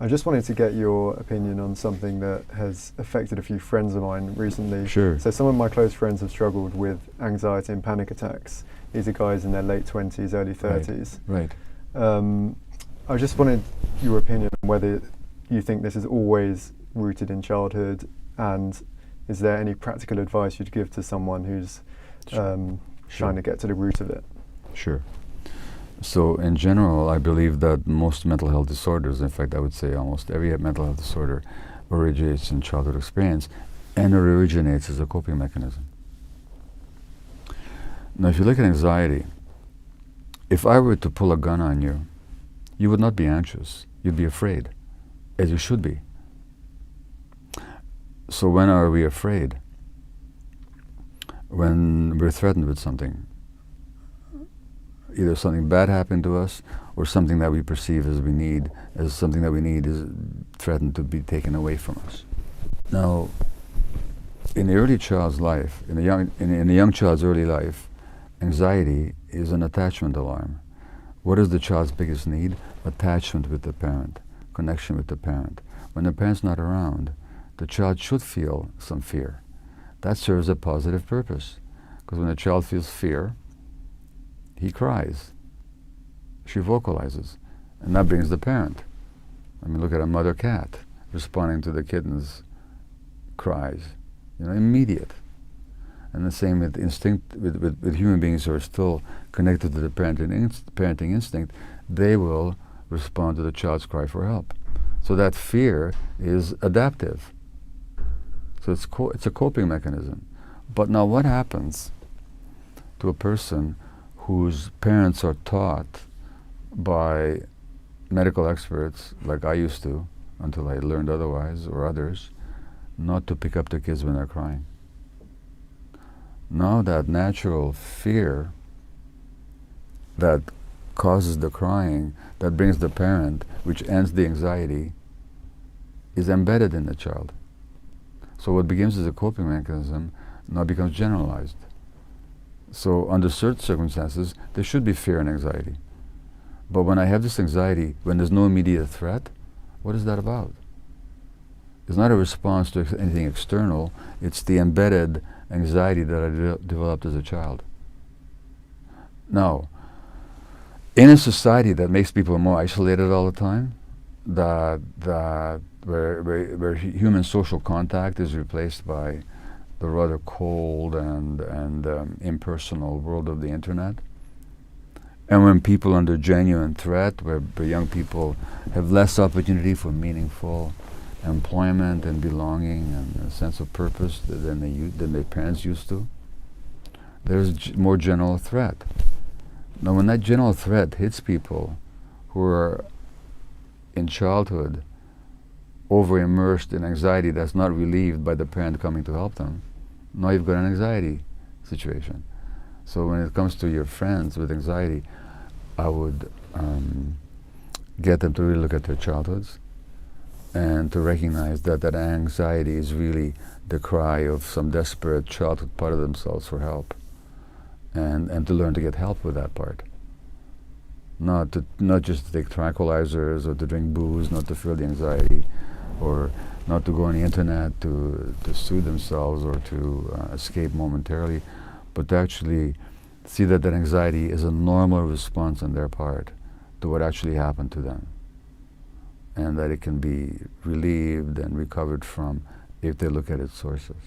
I just wanted to get your opinion on something that has affected a few friends of mine recently. Sure. So some of my close friends have struggled with anxiety and panic attacks. These are guys in their late 20s, early 30s. Right. I just wanted your opinion on whether you think this is always rooted in childhood, and is there any practical advice you'd give to someone who's trying to get to the root of it? Sure. So in general, I believe that most mental health disorders, in fact I would say almost every mental health disorder, originates in childhood experience, and it originates as a coping mechanism. Now if you look at anxiety, if I were to pull a gun on you, you would not be anxious, you'd be afraid, as you should be. So when are we afraid? When we're threatened with something. Either something bad happened to us, or something that we perceive as something that we need is threatened to be taken away from us. Now, in the early child's life, in a young child's early life, anxiety is an attachment alarm. What is the child's biggest need? Attachment with the parent, connection with the parent. When the parent's not around, the child should feel some fear. That serves a positive purpose, because when a child feels fear, he cries, she vocalizes, and that brings the parent. I mean, look at a mother cat responding to the kitten's cries, immediate. And the same with instinct, with human beings who are still connected to the parenting instinct, they will respond to the child's cry for help. So that fear is adaptive. So it's a coping mechanism. But now what happens to a person whose parents are taught by medical experts, like I used to, until I learned otherwise, or others, not to pick up their kids when they're crying? Now that natural fear that causes the crying, that brings the parent, which ends the anxiety, is embedded in the child. So what begins as a coping mechanism now becomes generalized. So under certain circumstances, there should be fear and anxiety. But when I have this anxiety, when there's no immediate threat, what is that about? It's not a response to anything external, it's the embedded anxiety that I developed as a child. Now, in a society that makes people more isolated all the time, where human social contact is replaced by the rather cold and impersonal world of the internet, and when people under genuine threat, where young people have less opportunity for meaningful employment and belonging and a sense of purpose than their parents used to, there's more general threat. Now when that general threat hits people who are in childhood over-immersed in anxiety that's not relieved by the parent coming to help them, now you've got an anxiety situation. So when it comes to your friends with anxiety, I would get them to really look at their childhoods and to recognize that that anxiety is really the cry of some desperate childhood part of themselves for help, and to learn to get help with that part. Not just to take tranquilizers or to drink booze, not to feel the anxiety, or not to go on the internet to soothe themselves or to escape momentarily, but to actually see that that anxiety is a normal response on their part to what actually happened to them, and that it can be relieved and recovered from if they look at its sources.